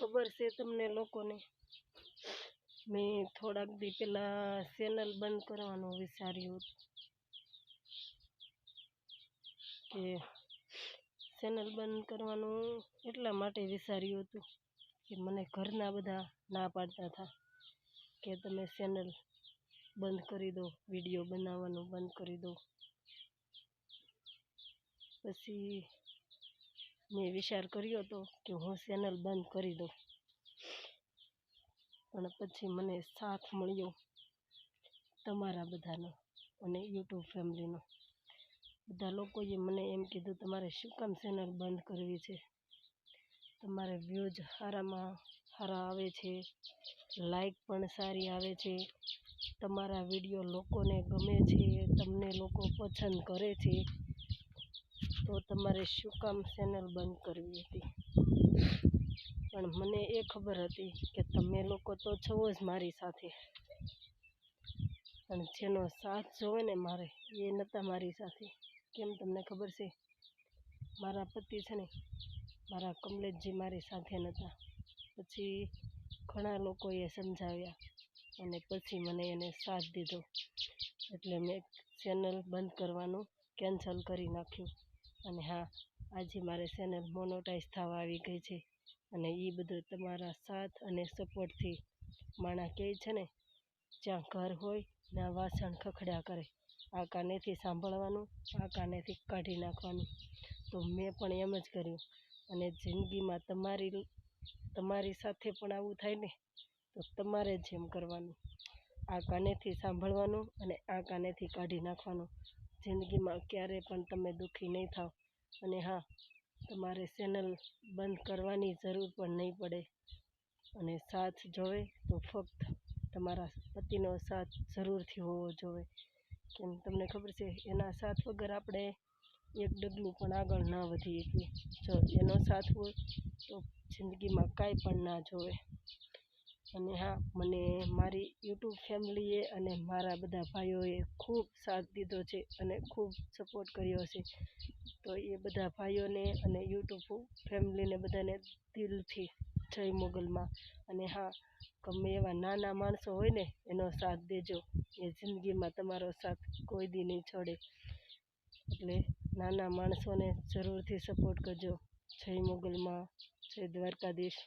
ખબર છે તમને લોકોને, મેં થોડાક દી પહેલાં ચેનલ બંધ કરવાનું વિચાર્યું હતું કે ચેનલ બંધ કરવાનું એટલા માટે વિચાર્યું હતું કે મને ઘરના બધા ના પાડતા હતા કે તમે ચેનલ બંધ કરી દો, વિડીયો બનાવવાનું બંધ કરી દો. પછી મેં વિચાર કર્યો હતો કે હું ચેનલ બંધ કરી દઉં, પણ પછી મને સાથ મળ્યો તમારા બધાનો અને યુટ્યુબ ફેમિલીનો. બધા લોકોએ મને એમ કીધું તમારે શું કામ ચેનલ બંધ કરવી છે, તમારે વ્યૂઝ સારામાં સારા આવે છે, લાઈક પણ સારી આવે છે, તમારા વિડીયો લોકોને ગમે છે, તમને લોકો પસંદ કરે છે, તો તમારે શું કામ ચેનલ બંધ કરવી હતી. પણ મને એ ખબર હતી કે તમે લોકો તો છો જ મારી સાથે, પણ જેનો સાથ જોવે ને મારે એ નહોતા મારી સાથે. કેમ તમને ખબર છે, મારા પતિ છે ને, મારા કમલેશજી મારી સાથે નહોતા. પછી ઘણા લોકોએ સમજાવ્યા અને પછી મને એને સાથ દીધો, એટલે મેં ચેનલ બંધ કરવાનું કેન્સલ કરી નાખ્યું. અને હા, આજે મારે ચેનલ મોનોટાઈઝ થવા આવી ગઈ છે અને એ બધું તમારા સાથ અને સપોર્ટથી. માણા કહે છે ને, જ્યાં ઘર હોય ત્યાં વાસણ ખખડ્યા કરે, આ કાનેથી સાંભળવાનું, આ કાનેથી કાઢી નાખવાનું. તો મેં પણ એમ જ કર્યું. અને જિંદગીમાં તમારી સાથે પણ આવું થાય ને, તો તમારે જ એમ કરવાનું, આ કાનેથી સાંભળવાનું અને આ કાનેથી કાઢી નાખવાનું. જિંદગીમાં ક્યારેય પણ તમે દુઃખી નહીં થાવ. અને હા, તમારે ચેનલ બંધ કરવાની જરૂર પણ નહીં પડે. અને સાથ જોવે તો ફક્ત તમારા પતિનો સાથ જરૂરથી હોવો જોઈએ. કેમ તમને ખબર છે, એના સાથ વગર આપણે એક ડગલું પણ આગળ ના વધી શકીએ. જો એનો સાથ હોય તો જિંદગીમાં કાંઈ પણ ના જોવે. અને હા, મને મારી યુટ્યુબ ફેમિલીએ અને મારા બધા ભાઈઓએ ખૂબ સાથ દીધો છે અને ખૂબ સપોર્ટ કર્યો છે. તો એ બધા ભાઈઓને અને યુટ્યુબ ફેમિલીને બધાને દિલથી જય મોગલમાં. અને હા, ગમે એવા નાના માણસો હોય ને, એનો સાથ દેજો. એ જિંદગીમાં તમારો સાથ કોઈ દી નહીં છોડે. એટલે નાના માણસોને જરૂરથી સપોર્ટ કરજો. જય મોગલમાં, જય દ્વારકાધીશ.